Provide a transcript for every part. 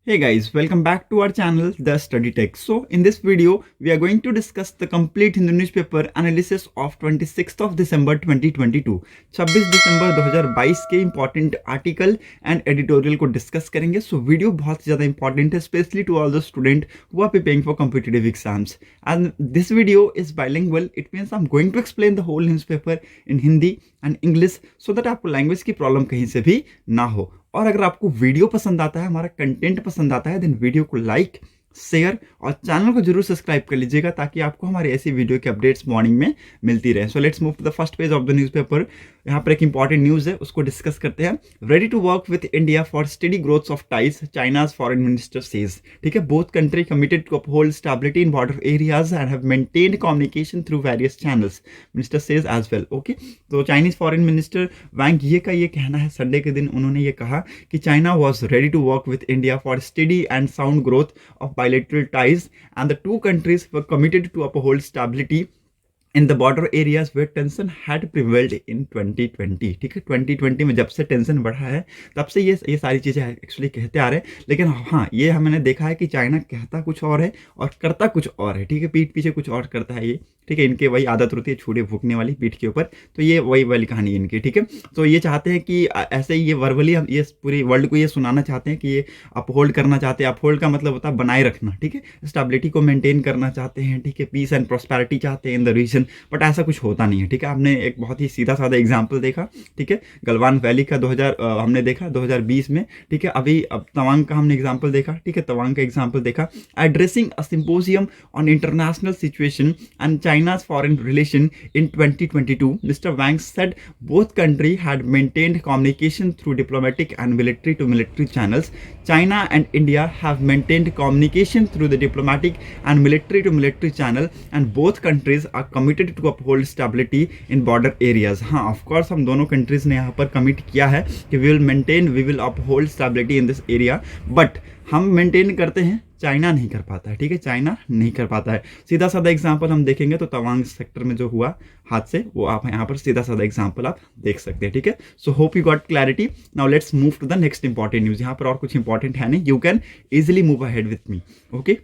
Hey guys, welcome back to our channel The Study Tech. So in this video, we are going to discuss the complete Hindu newspaper analysis of 26th of December 2022. 26 दिसंबर 2022 के important article and editorial को discuss करेंगे. So video बहुत ज़्यादा important है, especially to all the students who are preparing for competitive exams. And this video is bilingual. It means I'm going to explain the whole newspaper in Hindi and English so that आपको language की problem कहीं से भी ना हो. और अगर आपको वीडियो पसंद आता है, हमारा कंटेंट पसंद आता है, देन वीडियो को लाइक, शेयर और चैनल को जरूर सब्सक्राइब कर लीजिएगा ताकि आपको हमारे ऐसी वीडियो के अपडेट्स मॉर्निंग में मिलती रहे. So let's move to the first page of the newspaper. यहाँ पर एक इंपॉर्टेंट न्यूज़ है, उसको डिस्कस करते हैं. Ready to work with India for study growth of ties, China's foreign minister says. ठीक है, both country committed to uphold stability in border areas and have maintained communication through various channels, minister says as well. Okay, तो Chinese foreign minister Wang ये का ये कहना है, Sunday के दिन उन्होंने ये कहा कि China was ready to work with India for study and sound growth of bilateral ties, and the two countries were committed to uphold stability in the border areas where tension had prevailed in 2020. ठीक है, 2020 में जब से tension बढ़ा है तब से ये सारी चीज़ें एक्चुअली कहते आ रहे हैं. लेकिन हाँ, ये हमने देखा है कि चाइना कहता कुछ और है और करता कुछ और है. ठीक है, पीठ पीछे कुछ और करता है ये. ठीक है, इनके वही आदत होती है छुरे फूकने वाली पीठ के ऊपर. तो ये वही वाली कहानी है इनकी. ठीक है, तो ये चाहते हैं कि ऐसे ही ये वर्बली हम ये पूरी वर्ल्ड को ये सुनाना चाहते हैं कि ये अपहोल्ड करना चाहते हैं. अपहोल्ड का मतलब होता है बनाए रखना. ठीक है, स्टेबिलिटी को मेंटेन करना चाहते हैं. ठीक है, पीस एंड प्रॉस्पेरिटी चाहते हैं इन द रीजन, बट ऐसा कुछ होता नहीं है. ठीक है, आपने एक बहुत ही सीधा साधा एग्जाम्पल देखा. ठीक है, गलवान वैली का 2000 हमने देखा 2020 में. ठीक है, अभी अब तवांग का हमने एग्जाम्पल देखा. ठीक है, तवांग का एग्जाम्पल देखा. Addressing a symposium on international situation and China's foreign relation in 2022, Mr. Wang said both countries had maintained communication through diplomatic and military-to-military channels. China and India have maintained communication through the diplomatic and military-to-military channel, and both countries are committed to uphold stability in border areas. हाँ, of course हम दोनों countries ने यहाँ पर commit किया है कि we will uphold stability in this area, but हम मेंटेन करते हैं, चाइना नहीं कर पाता है. ठीक है, चाइना नहीं कर पाता है. सीधा साधा एग्जांपल हम देखेंगे तो तवांग सेक्टर में जो हुआ हादसे, वो आप यहाँ पर सीधा साधा एग्जांपल आप देख सकते हैं. ठीक है, so hope you got clarity. Now let's move to the next important news. यहाँ पर और कुछ इंपॉर्टेंट है नहीं, you can easily move ahead with me. Okay,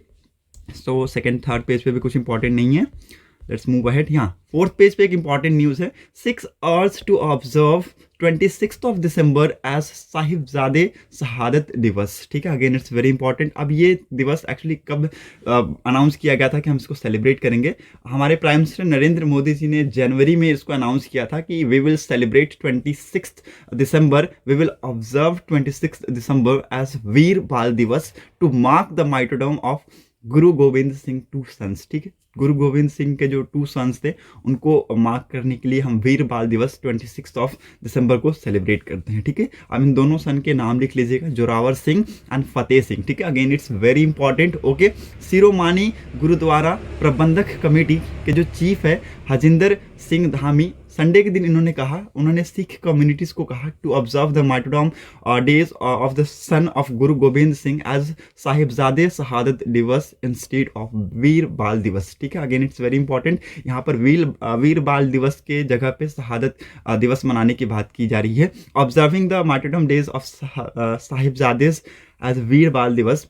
so second third page पे भी कुछ इंपॉर्टेंट नहीं है. Let's move ahead. यहाँ फोर्थ पेज पे एक इंपॉर्टेंट न्यूज़ है. 6 hours to observe 26th of December as Sahibzade Shahadat Diwas. ठीक है, अगेन इट्स वेरी इंपॉर्टेंट. अब ये दिवस एक्चुअली कब अनाउंस किया गया था कि हम इसको सेलिब्रेट करेंगे? हमारे प्राइम मिनिस्टर नरेंद्र मोदी जी ने जनवरी में इसको अनाउंस किया था कि we will celebrate 26th December, we will observe 26th December as Veer Baal Diwas to mark the martyrdom of Guru Govind Singh two sons. ठीक है, गुरु गोविंद सिंह के जो 2 सन्स थे उनको मार्क करने के लिए हम वीर बाल दिवस 26 दिसंबर को सेलिब्रेट करते हैं. ठीक है, अब इन दोनों सन के नाम लिख लीजिएगा, जोरावर सिंह एंड फतेह सिंह. ठीक है, again it's very important. Okay, Shiromani Gurdwara Prabandhak committee के जो चीफ है हजिंदर सिंह धामी, संडे के दिन इन्होंने कहा, उन्होंने सिख कम्युनिटीज़ को कहा to observe the martyrdom days of the son of Guru Govind Singh as साहिबजादे शहादत दिवस इंस्टेड ऑफ वीर बाल दिवस. ठीक है, अगेन इट्स वेरी इंपॉर्टेंट. यहाँ पर वीर बाल दिवस के जगह पे शहादत दिवस मनाने की बात की जा रही है. Observing the martyrdom days of Sahibzadas as Veer Baal Diwas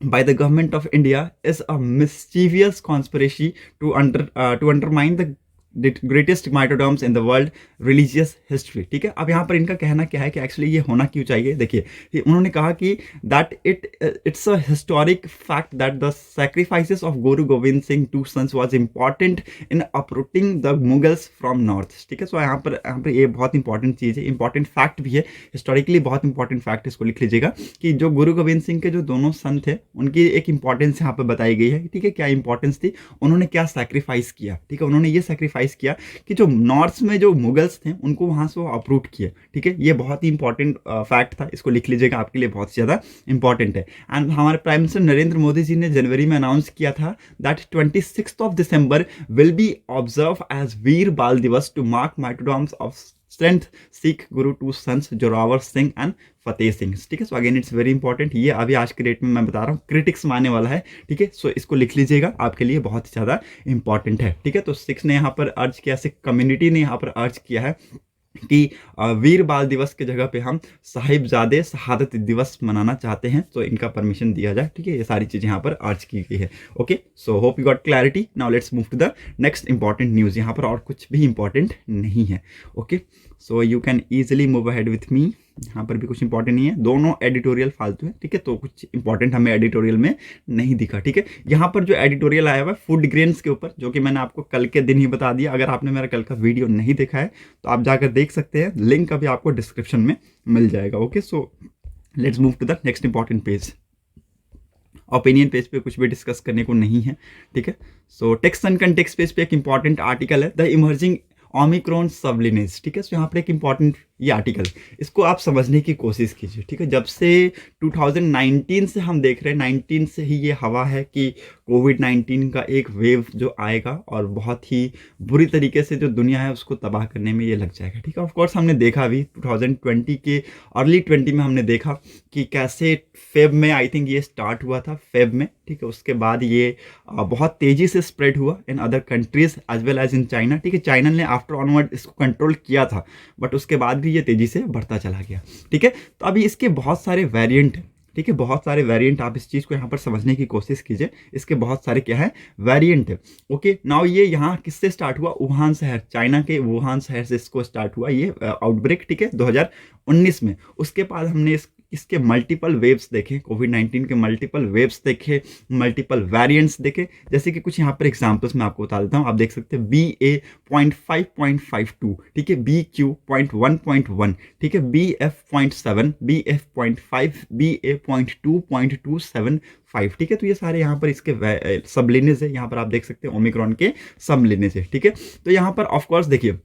by the government of India is a mischievous conspiracy to undermine the greatest martyrdoms in the world religious history. ठीक है, अब यहाँ पर इनका कहना क्या है कि एक्चुअली ये होना क्यों चाहिए. देखिए, उन्होंने कहा कि that it's a historic fact that the sacrifices of Guru Govind Singh two sons was important in uprooting the Mughals from north. ठीक है, सो यहाँ पर ये बहुत इंपॉर्टेंट चीज़ है, इंपॉर्टेंट फैक्ट भी है, हिस्टोरिकली बहुत इंपॉर्टेंट फैक्ट. इसको लिख लीजिएगा कि जो गुरु गोविंद सिंह के जो दोनों सन थे उनकी एक इंपॉर्टेंस यहाँ पर बताई गई है. ठीक है, क्या इंपॉर्टेंस थी, उन्होंने क्या सैक्रिफाइस किया. ठीक है, उन्होंने ये सैक्रिफाइस किया कि जो नॉर्थ में जो मुगल्स थे उनको वहां से वो अप्रूट किए. ठीक है, ये बहुत ही इंपॉर्टेंट फैक्ट था, इसको लिख लीजिएगा, आपके लिए बहुत ज़्यादा इंपॉर्टेंट है. एंड हमारे प्राइम मिनिस्टर नरेंद्र मोदी जी ने जनवरी में अनाउंस किया था that 26th December will be observe as Veer Baal Diwas to mark martyrdoms of strength Sikh Guru two sons Zorawar Singh and Fateh Singh. ठीक है, so again it's very important. ये अभी आज के डेट में मैं बता रहा हूँ, क्रिटिक्स मानने वाला है. ठीक है, सो इसको लिख लीजिएगा, आपके लिए बहुत ही ज़्यादा इंपॉर्टेंट है. ठीक है, तो सिक्स ने यहाँ पर अर्ज किया, सिख कम्युनिटी ने यहाँ पर अर्ज किया है कि वीर बाल दिवस की जगह पे हम साहिबजादे शहादत दिवस मनाना चाहते हैं, तो इनका परमिशन दिया जाए। ठीक है, ये सारी चीज़ें यहाँ पर अर्ज की गई है। Okay, so hope you got clarity. Now let's move to the next important news. यहाँ पर और कुछ भी इंपॉर्टेंट नहीं है। Okay, so you can easily move ahead with me. यहाँ पर भी कुछ इंपॉर्टेंट नहीं है, दोनों एडिटोरियल फालतू है। ठीक है, तो कुछ इंपॉर्टेंट हमें एडिटोरियल में नहीं दिखा। ठीक है, यहाँ पर जो एडिटोरियल आया हुआ है फूड ग्रेन्स के ऊपर, जो कि मैंने आपको कल के दिन ही बता दिया। अगर आपने मेरा कल का वीडियो नहीं देखा है तो आप जाकर देख सकते हैं, लिंक अभी आपको डिस्क्रिप्शन में मिल जाएगा। Okay, so let's move to the next important page. Opinion page पे कुछ भी डिस्कस करने को नहीं है। ठीक है, सो टेक्स्ट एंड कंटेक्स्ट पेज पे एक इंपॉर्टेंट आर्टिकल है, द इमर्जिंग ओमिक्रॉन सबलिनेज। ठीक है, सो यहाँ पर एक इंपॉर्टेंट ये आर्टिकल, इसको आप समझने की कोशिश कीजिए। ठीक है, जब से 2019 से हम देख रहे हैं, 19 से ही ये हवा है कि कोविड-19 का एक वेव जो आएगा और बहुत ही बुरी तरीके से जो दुनिया है उसको तबाह करने में ये लग जाएगा। ठीक है, ऑफ कोर्स हमने देखा भी 2020 के अर्ली 20 में हमने देखा कि कैसे फेब में, आई थिंक ये स्टार्ट हुआ था फेब में। ठीक है, उसके बाद ये बहुत तेज़ी से स्प्रेड हुआ in other countries as well as in China. ठीक है, चाइना ने आफ्टर ऑनवर्ड इसको कंट्रोल किया था, बट उसके बाद भी ये तेज़ी से बढ़ता चला गया। ठीक है, तो अभी इसके बहुत सारे वेरिएंट हैं। ठीक है, बहुत सारे वेरिएंट, आप इस चीज़ को यहाँ पर समझने की कोशिश कीजिए। इसके बहुत सारे क्या है, वेरिएंट है। ओके, नाउ ये यहाँ किससे स्टार्ट हुआ, वुहान शहर, चाइना के वुहान शहर से इसको स्टार्ट हुआ ये आउटब्रेक। ठीक है, 2019 में। उसके बाद हमने इसके मल्टीपल वेव्स देखे, कोविड-19 के मल्टीपल वेव्स देखे, मल्टीपल वेरिएंट्स देखे। जैसे कि कुछ यहाँ पर एग्जांपल्स मैं आपको बता देता हूँ। आप देख सकते हैं BA.5.52, ठीक है, BQ.1.1, ठीक है, BF.7, BF.5, BA.2.275। ठीक है, तो ये सारे यहाँ पर इसके सबलिनेज है। यहाँ पर आप देख सकते हैं ओमिक्रॉन के सबलिनेज है। ठीक है, तो यहाँ पर ऑफकोर्स देखिए,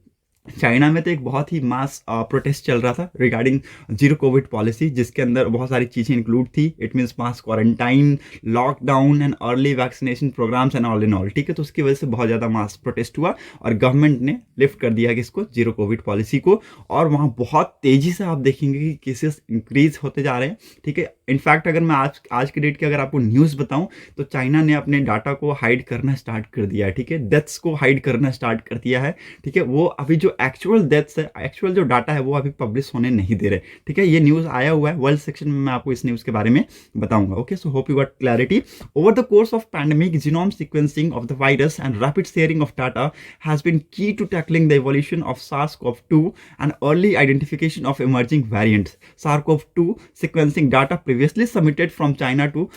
चाइना में तो एक बहुत ही मास प्रोटेस्ट चल रहा था रिगार्डिंग जीरो कोविड पॉलिसी, जिसके अंदर बहुत सारी चीज़ें इंक्लूड थी। It means mass quarantine, lockdown and early vaccination programs and all in all. ठीक है, तो उसकी वजह से बहुत ज़्यादा मास प्रोटेस्ट हुआ और गवर्नमेंट ने लिफ्ट कर दिया कि इसको जीरो कोविड पॉलिसी को, और वहाँ बहुत तेज़ी से आप देखेंगे कि केसेस इंक्रीज होते जा रहे हैं। ठीक है, इनफैक्ट अगर मैं आज की डेट की अगर आपको न्यूज़ बताऊं तो चाइना ने अपने डाटा को हाइड करना स्टार्ट कर दिया है। ठीक है, डेथ्स को हाइड करना स्टार्ट कर दिया है। ठीक है, वो अभी जो एक्चुअल डेथ्स है, एक्चुअल जो डाटा है वो अभी पब्लिश होने नहीं दे रहे। ठीक है, ये न्यूज़ आया हुआ है, वर्ल्ड सेक्शन में मैं आपको इस न्यूज़ के बारे में बताऊंगा। Okay, so hope you got clarity. Over the course of pandemic, genome sequencing of the virus and rapid sharing of data has been key to tackling the evolution of SARS-CoV-2 and early identification of emerging variants. SARS-CoV-2 sequencing data previously submitted from China to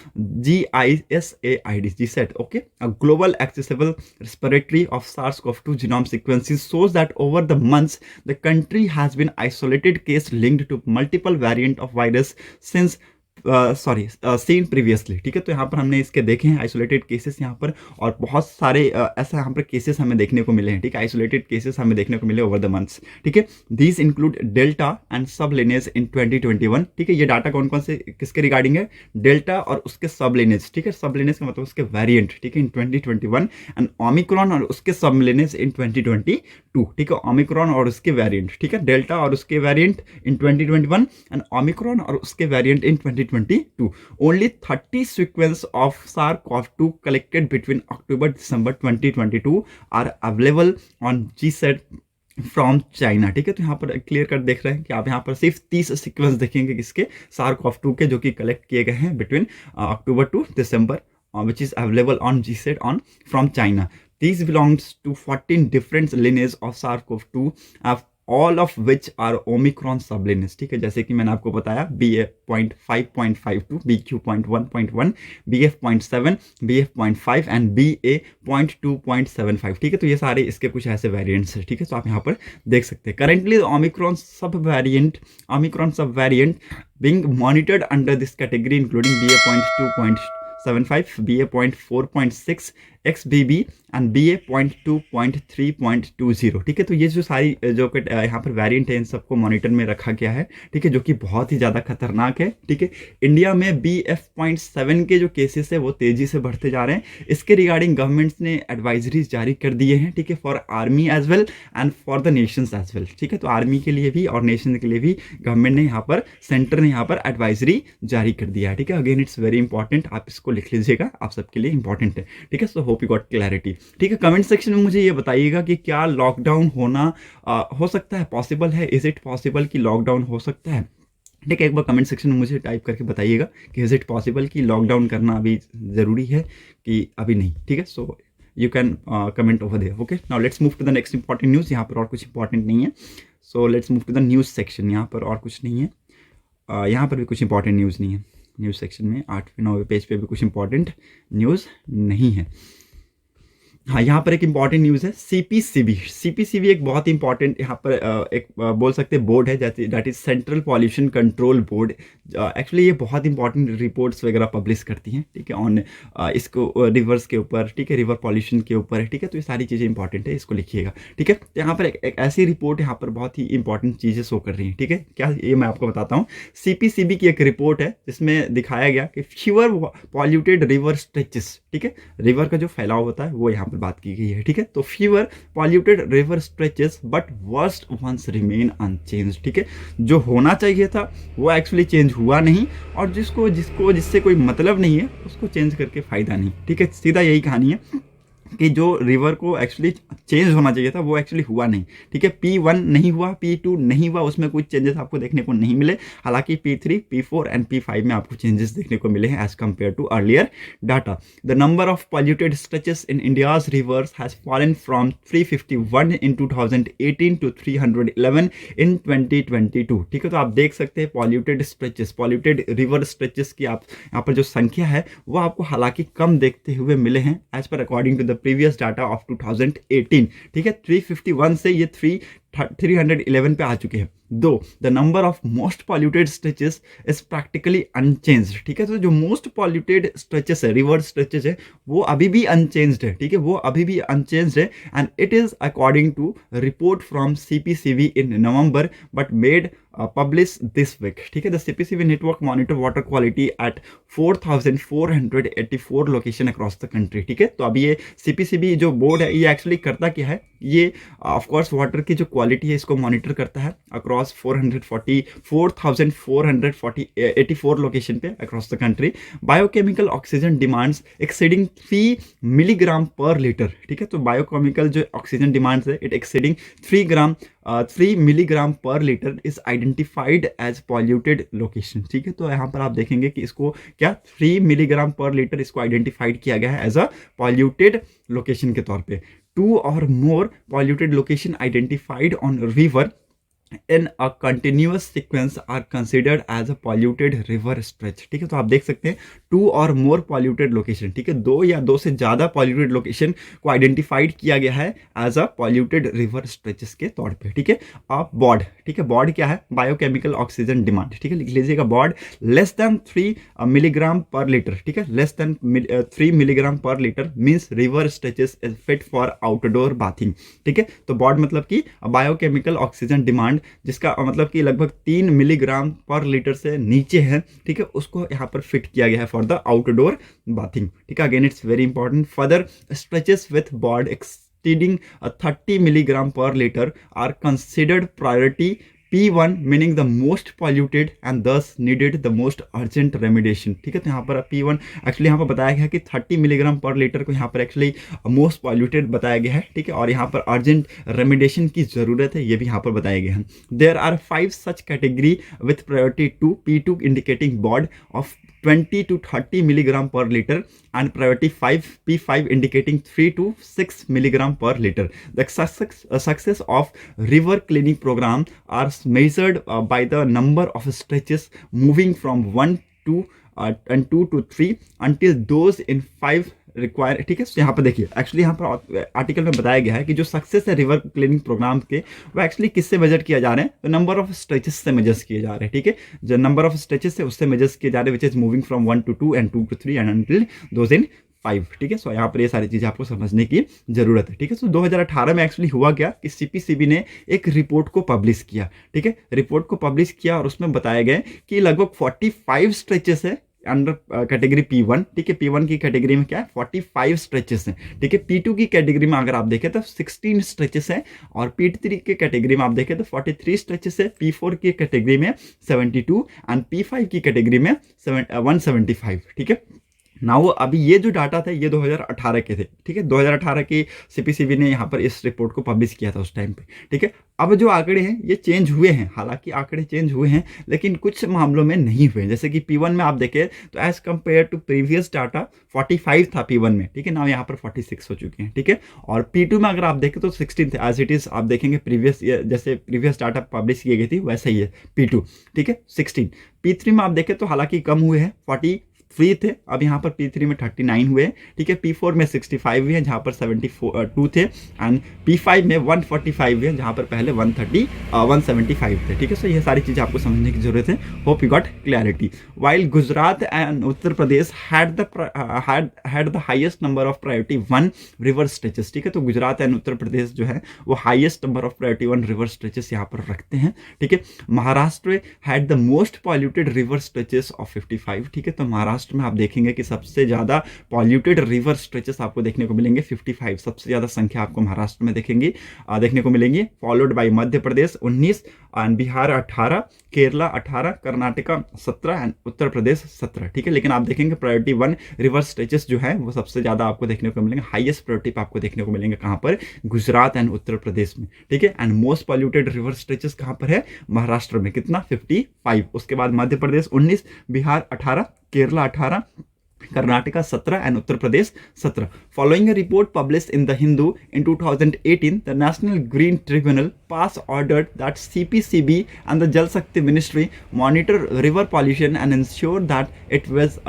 GISAID, okay, a global accessible repository of SARS-CoV-2 genome sequences shows that over the months, the country has been isolated case linked to multiple variant of virus since seen previously. ठीक है, तो यहाँ पर हमने इसके देखे हैं isolated cases यहाँ पर, और बहुत सारे ऐसा यहाँ पर केसेस हमें देखने को मिले हैं। ठीक है, आइसोलेटेड केसेस हमें देखने को मिले ओवर द मंथ्स। ठीक है, दीज इंक्लूड डेल्टा एंड सब लिनेज इन 2021। ठीक है, ये डाटा कौन कौन से किसके रिगार्डिंग है, डेल्टा और उसके सब लिनेज। ठीक है, सब लिनेज का मतलब उसके वेरिएंट। ठीक है, इन 2021 एंड ओमिक्रॉन और उसके सब लिनेज इन 2022। ठीक है, ओमिक्रॉन और उसके वेरिएंट। ठीक है, डेल्टा और उसके वेरिएंट इन 2021 एंड ओमिक्रॉन और उसके variant in 2022. Only 30 sequences of SARS-CoV-2 collected between October-December 2022 are available on GSAID from China. ठीक है, तो यहाँ पर क्लियर कट देख रहे हैं कि आप यहाँ पर सिर्फ 30 सीक्वेंस देखेंगे किसके, SARS-CoV-2 के, जो कि कलेक्ट किए गए हैं between October to December, which is available on GSAID from China. These belongs to 14 different lineages of SARS-CoV-2, all of which are Omicron sublineage. ठीक है, जैसे कि मैंने आपको बताया BA.5.52, BQ.1.1, BF.7, BF.5 and BA.2.75। ठीक है, तो ये सारे इसके कुछ ऐसे वेरिएंट्स हैं। ठीक है, तो आप यहाँ पर देख सकते हैं करेंटली Omicron सब variant being monitored under this category including BA.2.75, BA.4.6, XBB and BA.2.3.20। ठीक है, तो ये जो सारी जो यहाँ पर वेरिएंट है इन सबको मॉनिटर में रखा गया है। ठीक है, जो कि बहुत ही ज़्यादा खतरनाक है। ठीक है, इंडिया में BF.7 के जो केसेस है वो तेज़ी से बढ़ते जा रहे हैं। इसके रिगार्डिंग गवर्नमेंट्स ने एडवाइजरीज जारी कर दिए हैं। ठीक है, for army as well and for the nations as well. ठीक है, तो आर्मी के लिए भी और नेशन के लिए भी गवर्नमेंट ने यहाँ पर, सेंटर ने यहाँ पर एडवाइजरी जारी कर दिया है। ठीक है, अगेन इट्स वेरी इंपॉर्टेंट, आप इसको लिख लीजिएगा, आप सबके लिए इंपॉर्टेंट है। ठीक है, so hope you got clarity. ठीक है, कमेंट सेक्शन में मुझे ये बताइएगा कि क्या लॉकडाउन होना हो सकता है, पॉसिबल है, इज इट पॉसिबल कि लॉकडाउन हो सकता है। ठीक है, एक बार कमेंट सेक्शन में मुझे टाइप करके बताइएगा कि इज इट पॉसिबल कि लॉकडाउन करना अभी ज़रूरी है कि अभी नहीं। ठीक है, so you can comment over there. Okay, now let's move to the next important news. यहाँ पर और कुछ इंपॉर्टेंट नहीं है, so let's move to the news section. यहाँ पर और कुछ नहीं है, यहाँ पर भी कुछ इंपॉर्टेंट न्यूज़ नहीं है। न्यूज़ सेक्शन में 8वें 9वें पेज पे भी कुछ इंपॉर्टेंट न्यूज़ नहीं है। हाँ, यहाँ पर एक इंपॉर्टेंट न्यूज़ है, सीपीसीबी। सीपीसीबी एक बहुत इंपॉर्टेंट यहाँ पर एक बोल सकते हैं बोर्ड है, जैसे that is central pollution control board. Actually ये बहुत इंपॉर्टेंट रिपोर्ट्स वगैरह पब्लिश करती हैं। ठीक है, ऑन इसको रिवर्स के ऊपर, ठीक है, रिवर पॉल्यूशन के ऊपर है। ठीक है, तो ये सारी चीज़ें इंपॉर्टेंट है, इसको लिखिएगा। ठीक है, तो यहाँ पर एक ऐसी रिपोर्ट यहाँ पर बहुत ही इंपॉर्टेंट चीज़ें शो कर रही हैं। ठीक है, क्या ये मैं आपको बताता हूँ। सीपीसीबी की एक रिपोर्ट है जिसमें दिखाया गया कि फ्यूअर पॉल्यूटेड रिवर स्ट्रेचेस। ठीक है, रिवर का जो फैलाव होता है वो यहाँ पर बात की गई है। ठीक है, तो fewer polluted river stretches but worst ones remain unchanged. ठीक है, जो होना चाहिए था वो एक्चुअली चेंज हुआ नहीं, और जिससे कोई मतलब नहीं है उसको चेंज करके फायदा नहीं। ठीक है, सीधा यही कहानी है कि जो रिवर को एक्चुअली चेंज होना चाहिए था वो एक्चुअली हुआ नहीं। ठीक है, P1 नहीं हुआ, P2 नहीं हुआ, उसमें कुछ चेंजेस आपको देखने को नहीं मिले। हालांकि P3, P4 एंड P5 में आपको चेंजेस देखने को मिले हैं as compare to earlier data. The number of polluted stretches in India's rivers has fallen from 351 in 2018 to 311 in 2022। ठीक है, तो आप देख सकते हैं polluted stretches, polluted river stretches की आप यहाँ पर जो संख्या है वो आपको हालांकि कम देखते हुए मिले हैं as per according to the previous data of 2018। ठीक है, 351 से ये 311 पे आ चुके हैं। दो the number of most polluted stretches is practically unchanged. ठीक है, तो जो मोस्ट पॉल्यूटेड स्ट्रेचेस है, रिवर स्ट्रेचेस है, वो अभी भी अनचेंज्ड है। ठीक है, वो अभी भी अनचेंज्ड है and it is according to report from CPCB in November but made published this week. ठीक है, the CPCB network monitor water quality at 4,484 location across the country. ठीक है, तो अभी ये CPCB जो बोर्ड है ये एक्चुअली करता क्या है, ये ऑफ कोर्स वाटर की जो क्वालिटी है इसको मॉनिटर करता है अक्रॉस 4,484 लोकेशन पे across the country. Biochemical oxygen demands exceeding 3 milligram per litre. ठीक है, तो बायोकेमिकल जो ऑक्सीजन डिमांड्स है it exceeding 3 milligram per litre is identified as polluted location. ठीक है, तो यहाँ पर आप देखेंगे कि इसको क्या 3 मिलीग्राम पर लीटर इसको आइडेंटिफाइड किया गया है एज अ पॉल्यूटेड लोकेशन के तौर पे। 2 और मोर polluted location identified on river in a continuous sequence are considered as a polluted river stretch। ठीक है, तो आप देख सकते हैं 2 और मोर पॉल्यूटेड लोकेशन। ठीक है, 2 या 2 से ज़्यादा पॉल्यूटेड लोकेशन को आइडेंटिफाइड किया गया है as a polluted river stretches के तौर पे। ठीक है, अब बॉड, ठीक है, बॉड क्या है, बायोकेमिकल ऑक्सीजन डिमांड। ठीक है, लिख लीजिएगा baud less than 3 milligram per litre. ठीक है, less than 3 milligram per litre means river stretches is fit for outdoor bathing. ठीक है, तो बॉड मतलब कि बायोकेमिकल ऑक्सीजन डिमांड जिसका मतलब कि लगभग 3 मिलीग्राम पर लीटर से नीचे है। ठीक है, उसको यहाँ पर फिट किया गया है फॉर द आउटडोर बाथिंग। ठीक है, again it's very important, further stretches with BOD exceeding 30 milligram per liter are considered priority P1 meaning the most polluted and thus needed the most urgent remediation। ठीक है, तो यहाँ पर P1 actually यहाँ पर बताया गया है कि 30 मिलीग्राम पर लीटर को यहाँ पर एक्चुअली मोस्ट पॉल्यूटेड बताया गया है। ठीक है, और यहाँ पर अर्जेंट रेमिडेशन की जरूरत है, ये भी यहाँ पर बताया गया है। There are 5 such category with priority 2 P2 indicating BOD of 20 to 30 milligram per liter and priority 5 P5 indicating 3 to 6 milligram per liter. The success of river cleaning program are measured by the number of stretches moving from 1 to and 2 to 3 until those in 5 require. ठीक है, तो यहाँ पर देखिए actually यहाँ पर article में बताया गया है कि जो सक्सेस है रिवर क्लीनिंग प्रोग्राम के वो एक्चुअली किससे मेजर किया जा रहे हैं, तो नंबर ऑफ स्ट्रेचेस से मेजर्स किए जा रहे हैं। ठीक है, जो नंबर ऑफ स्ट्रेचेस है उससे मेजर्स किए जा रहे हैं which is moving from 1 to 2 and 2 to 3 and until those in 5। ठीक है, सो यहाँ पर ये सारी चीज़ें आपको समझने की जरूरत है। ठीक है, सो 2018 में एक्चुअली हुआ क्या कि सीपीसीबी ने एक रिपोर्ट को पब्लिश किया। ठीक है, रिपोर्ट को पब्लिश किया और उसमें बताया गया कि लगभग 45 स्ट्रेचेस है अंडर कैटेगरी P1। ठीक है, P1 की कैटेगरी में क्या है 45 स्ट्रेचेस हैं। ठीक है, P2 की कैटेगरी में अगर आप देखें तो 16 स्ट्रेचेस हैं और P3 की कैटेगरी में आप देखें तो 43 स्ट्रेचेस है। P4 की कैटेगरी में 72 एंड P5 की कैटेगरी में 175। ठीक है, नाउ अभी ये जो डाटा थे ये 2018 के थे, ठीक है। 2018 की सीपीसीबी ने यहाँ पर इस रिपोर्ट को पब्लिश किया था उस टाइम पे, ठीक है। अब जो आंकड़े हैं ये चेंज हुए हैं, हालांकि आंकड़े चेंज हुए हैं लेकिन कुछ मामलों में नहीं हुए। जैसे कि P1 में आप देखें तो as compare to previous data 45 था P1 में, ठीक है। नाउ यहाँ पर 46 हो चुके हैं, ठीक है। और P2 में अगर आप देखें तो 16 थे, एज इट इज आप देखेंगे प्रीवियस जैसे प्रीवियस डाटा पब्लिश की गई थी वैसा ही है P2, ठीक है 16। P3 में आप देखें तो हालांकि कम हुए हैं, 43 थे, अब यहाँ पर P3 में 39 हुए, ठीक है। P4 में 65 हुए हैं जहाँ पर 72 थे, एंड P5 में 145 हुए हैं जहाँ पर पहले 175 थे, ठीक है। सो ये सारी चीज़ें आपको समझने की जरूरत है। Hope you got clarity. While Gujarat and Uttar Pradesh had the highest number of priority 1 river stretches, ठीक है। तो गुजरात एंड उत्तर प्रदेश जो है वो highest number of priority 1 river stretches यहाँ पर रखते हैं, ठीक है। Maharashtra had the most polluted river stretches of 55, ठीक है। तो महाराष्ट्र में आप देखेंगे कि सबसे ज्यादा पॉल्यूटेड रिवर स्ट्रेचेस आपको देखने को मिलेंगे 55, सबसे ज्यादा संख्या आपको महाराष्ट्र में देखने को मिलेंगी। Followed by Madhya Pradesh 19 and Bihar 18, Kerala 18, Karnataka 17 and Uttar Pradesh 17, ठीक है। लेकिन आप देखेंगे प्रायोरिटी 1 रिवर स्ट्रेचेस जो है वो सबसे ज्यादा आपको देखने को मिलेंगे, हाईएस्ट प्रायोरिटी पे आपको देखने को मिलेंगे कहां पर, गुजरात एंड उत्तर प्रदेश में, ठीक है। And most polluted river stretches कहां पर है, महाराष्ट्र में, कितना 55। उसके बाद मध्य Pradesh 19, Bihar 18, Kerala 18, Karnataka 17 and Uttar Pradesh 17. Following a report published in The Hindu in 2018, the National Green Tribunal passed ordered that CPCB and the Jal Shakti Ministry monitor river pollution and ensure that it was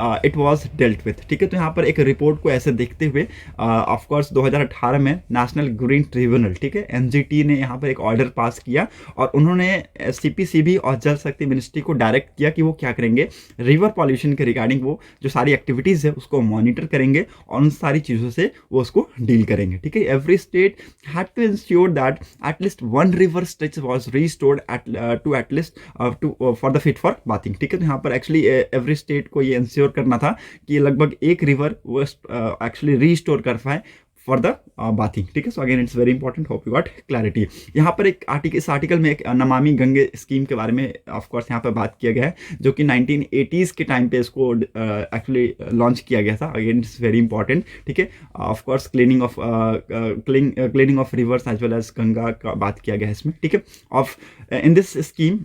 dealt with, ठीक है। तो यहाँ पर एक report को ऐसे देखते हुए ऑफ कोर्स 2018 में नेशनल ग्रीन ट्रिब्यूनल, ठीक है, NGT ने यहाँ पर एक ऑर्डर पास किया और उन्होंने CPCB और जल शक्ति मिनिस्ट्री को डायरेक्ट किया कि वो क्या करेंगे, रिवर पॉल्यूशन के रिगार्डिंग वो जो सारी एक्टिविटी है उसको मॉनिटर करेंगे और उन सारी चीजों से वो उसको डील करेंगे, ठीक है। Every state had to ensure that at least 1 river stretch was restored at least for the fit for bathing, ठीक है। तो यहाँ पर एक्चुअली एवरी स्टेट को ये इंश्योर करना था कि लगभग एक रिवर वो एक्चुअली रीस्टोर कर पाए फॉर द बाथिंग, ठीक है। So again it's very important, hope you got clarity. यहाँ पर एक इस आर्टिकल में एक नमामि गंगे स्कीम के बारे में ऑफ कोर्स यहाँ पर बात किया गया है, जो कि 1980s के टाइम पे इसको एक्चुअली लॉन्च किया गया था। अगेन इट्स वेरी इंपॉर्टेंट, ठीक है। Of course cleaning of rivers as well as Ganga का बात किया गया है इसमें, ठीक है। Of in this scheme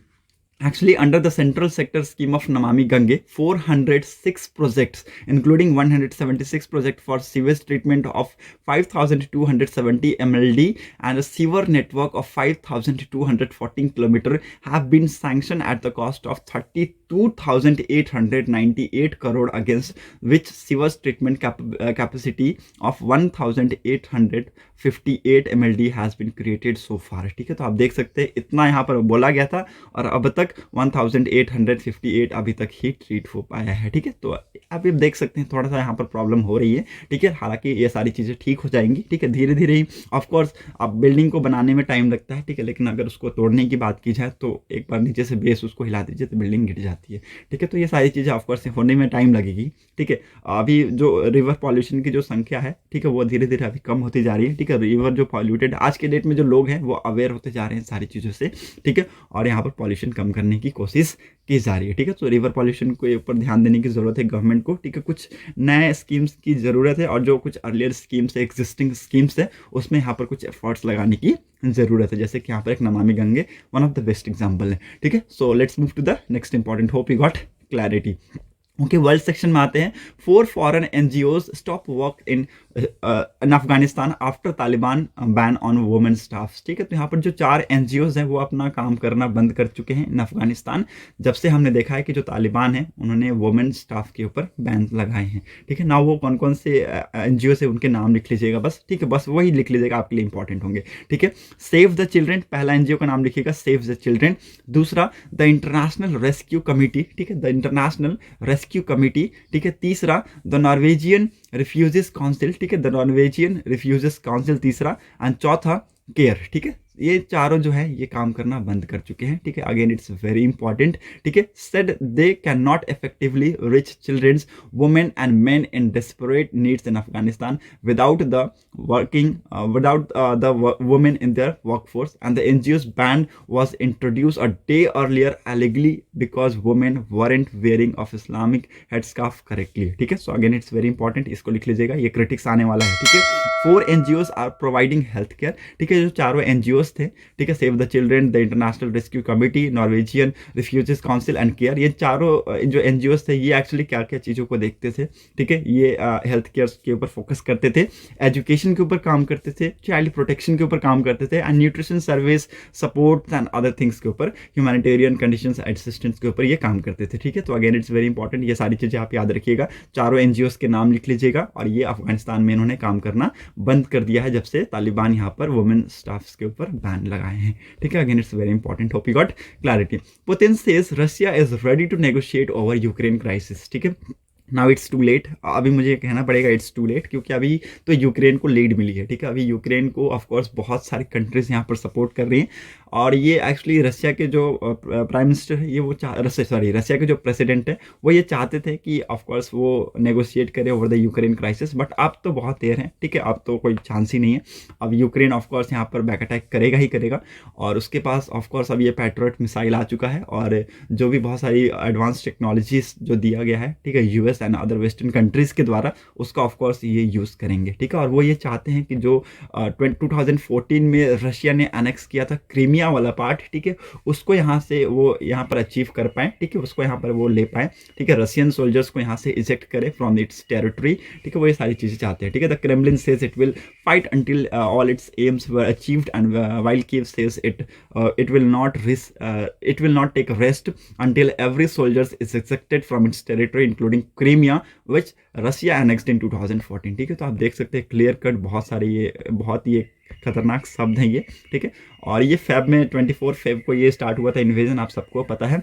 actually under the central sector scheme of Namami Gange, 406 projects including 176 projects for sewage treatment of 5270 MLD and a sewer network of 5214 km have been sanctioned at the cost of 32,898 crore, against which sewage treatment capacity of 1858 MLD has been created so far, ठीक है। तो आप देख सकते हैं इतना यहाँ पर बोला गया था और अब तक 1858 अभी तक ही ट्रीट हो पाया है, ठीक है। तो आप ये देख सकते हैं थोड़ा सा यहाँ पर प्रॉब्लम हो रही है, ठीक है। हालांकि ये सारी चीज़ें ठीक हो जाएंगी, ठीक है, धीरे धीरे ही। ऑफकोर्स अब बिल्डिंग को बनाने में टाइम लगता है, ठीक है, लेकिन अगर उसको तोड़ने की बात की जाए तो एक बार नीचे से बेस उसको हिला दीजिए तो बिल्डिंग गिर जाती है, ठीक है। तो ये सारी चीज़ें ऑफकोर्स होने में टाइम लगेगी, ठीक है। अभी जो रिवर पॉल्यूशन की जो संख्या है, ठीक है, वो धीरे धीरे अभी कम होती जा रही है, ठीक है। रिवर जो पॉल्यूटेड आज के डेट में जो लोग हैं वो अवेयर होते जा रहे हैं सारी चीज़ों से, ठीक है, और यहाँ पर पॉल्यूशन कम करने की कोशिश की जा रही है, ठीक है। तो रिवर पॉल्यूशन के ऊपर ध्यान देने की जरूरत है गवर्नमेंट को, ठीक है। कुछ नए स्कीम्स की जरूरत है और जो कुछ अर्लियर स्कीम्स है, एग्जिस्टिंग स्कीम्स है, उसमें यहाँ पर कुछ एफर्ट्स लगाने की जरूरत है, जैसे कि यहाँ पर एक Namami Gange one of the best example है, ठीक है। So let's move to the next important, hope you got clarity. Okay, world section में आते हैं। 4 foreign NGOs stop work in Afghanistan after Taliban ban on women staff, ठीक है। तो यहाँ पर जो 4 NGOs हैं वो अपना काम करना बंद कर चुके हैं इन अफगानिस्तान, जब से हमने देखा है कि जो तालिबान है उन्होंने वुमेन स्टाफ के ऊपर बैन लगाए हैं, ठीक है ना। वो कौन कौन से NGO है उनके नाम लिख लीजिएगा बस, ठीक है, बस वही लिख लीजिएगा, आपके लिए इंपॉर्टेंट होंगे, ठीक है। सेव द चिल्ड्रेन, पहला NGO का नाम लिखिएगा सेव द चिल्ड्रेन। दूसरा द इंटरनेशनल रेस्क्यू कमिटी, ठीक है, द इंटरनेशनल रेस्क्यू कमिटी, ठीक है। तीसरा द नॉर्वेजियन रिफ्यूजीज काउंसिल, ठीक है, द नॉर्वेजियन रिफ्यूजीज काउंसिल तीसरा। एंड चौथा केयर, ठीक है। ये चारों जो है ये काम करना बंद कर चुके हैं, ठीक है। अगेन इट्स वेरी इंपॉर्टेंट, ठीक है। Said they can not effectively reach childrens, women and men in desperate needs in Afghanistan without the working without the women in their workforce, and the NGO's ban was introduced a day earlier allegedly because women weren't wearing of Islamic headscarf correctly, ठीक है। So again it's very important, इसको लिख लीजिएगा, ये critics आने वाला है, ठीक है। 4 NGOs are providing health care, ठीक है। जो चारों NGOs थे, ठीक है, save the children, the international rescue committee, Norwegian refugees council and care, ये चारों जो NGOs थे ये एक्चुअली क्या क्या चीज़ों को देखते थे, ठीक है। ये हेल्थ केयर के ऊपर फोकस करते थे, एजुकेशन के ऊपर काम करते थे, चाइल्ड प्रोटेक्शन के ऊपर काम करते थे, and nutrition service support and other things के ऊपर, ह्यूमैनिटेरियन कंडीशंस असिस्टेंस के ऊपर ये काम करते थे, ठीक है। तो अगेन इट्स वेरी इंपॉर्टेंट, ये सारी चीज़ें आप याद रखिएगा, चारों NGOs के नाम लिख लीजिएगा। और ये अफगानिस्तान में इन्होंने काम करना बंद कर दिया है जब से तालिबान यहाँ पर वुमेन स्टाफ्स के ऊपर बैन लगाए हैं, ठीक है। Again it's very important, hope you got clarity. Putin says Russia is ready to negotiate over Ukraine crisis, ठीक है। नाउ इट्स टू लेट, अभी मुझे कहना पड़ेगा इट्स टू लेट, क्योंकि अभी तो यूक्रेन को लीड मिली है, ठीक है। अभी यूक्रेन को ऑफकोर्स बहुत सारी कंट्रीज यहाँ पर सपोर्ट कर रही हैं, और ये एक्चुअली रशिया के जो प्राइम मिनिस्टर है ये वो रशिया के जो प्रेसिडेंट है वो ये चाहते थे कि ऑफकोर्स वो नेगोशिएट करे over the Ukraine crisis, but अब तो बहुत देर है, ठीक है। अब तो कोई चांस ही नहीं है। अब यूक्रेन ऑफकोर्स यहाँ पर बैक अटैक करेगा ही करेगा, और उसके पास ऑफकोर्स अब ये पैट्रियट मिसाइल आ चुका है, और जो भी बहुत सारी एडवांस टेक्नोलॉजीज जो दिया गया है, ठीक है, US and other western countries के द्वारा, उसका ऑफकोर्स ये यूज़ करेंगे, ठीक है। और वो ये चाहते हैं कि जो 2014 में रशिया ने एनेक्स किया था क्रीमिया वाला पार्ट, ठीक है, उसको यहाँ से वो यहाँ पर अचीव कर पाएँ, ठीक है, उसको यहाँ पर वो ले पाएँ, ठीक है। रशियन सोल्जर्स को यहाँ से इजेक्ट करे फ्रॉम इट्स टेरिटरी, ठीक है, वो ये सारी चीज़ें चाहते हैं, ठीक है। The Kremlin says it will fight until all it's AIIMS were achieved, and while Kyiv says it will not take a rest until every soldier is ejected from its territory including Crimea which Russia annexed in 2014, ठीक है। तो आप देख सकते हैं clear cut, बहुत सारे ये बहुत ही खतरनाक शब्द हैं ये, ठीक है। और ये फेब में 24 फेब को ये स्टार्ट हुआ था इन्वेजन, आप सबको पता है।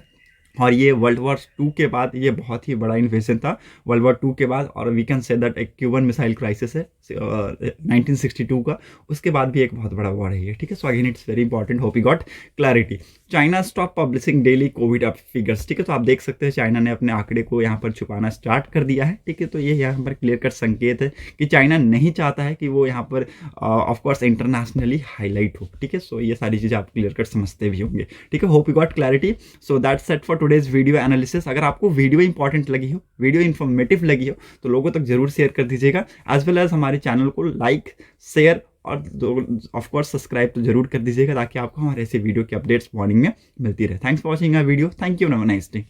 और ये वर्ल्ड वॉर 2 के बाद ये बहुत ही बड़ा इन्वेजन था, वर्ल्ड वॉर 2 के बाद। और वी कैन से दैट एक क्यूबन मिसाइल क्राइसिस है 1962 का, उसके बाद भी एक बहुत बड़ा वॉर है ये, ठीक है। So again it's very important, hope you got clarity. China stop publishing daily Covid up figures, ठीक है। तो आप देख सकते हैं चाइना ने अपने आंकड़े को यहाँ पर छुपाना स्टार्ट कर दिया है, ठीक है। तो ये यहाँ पर क्लियर कट संकेत है कि चाइना नहीं चाहता है कि वो यहाँ पर ऑफकोर्स इंटरनेशनली हाईलाइट हो, ठीक है। सो ये सारी चीज़ें आप क्लियर कट समझते भी होंगे, ठीक है। Hope you got clarity. So that's set for today's video analysis. अगर आपको वीडियो इंपॉर्टेंट लगी हो, वीडियो इन्फॉर्मेटिव लगी हो, तो लोगों तक जरूर शेयर कर दीजिएगा, एज वेल एज हमारे चैनल को लाइक, शेयर और ऑफकोर्स सब्सक्राइब तो जरूर कर दीजिएगा, ताकि आपको हमारे ऐसे वीडियो की अपडेट्स मॉर्निंग में मिलती रहे। Thanks for watching our video, thank you, have a nice day.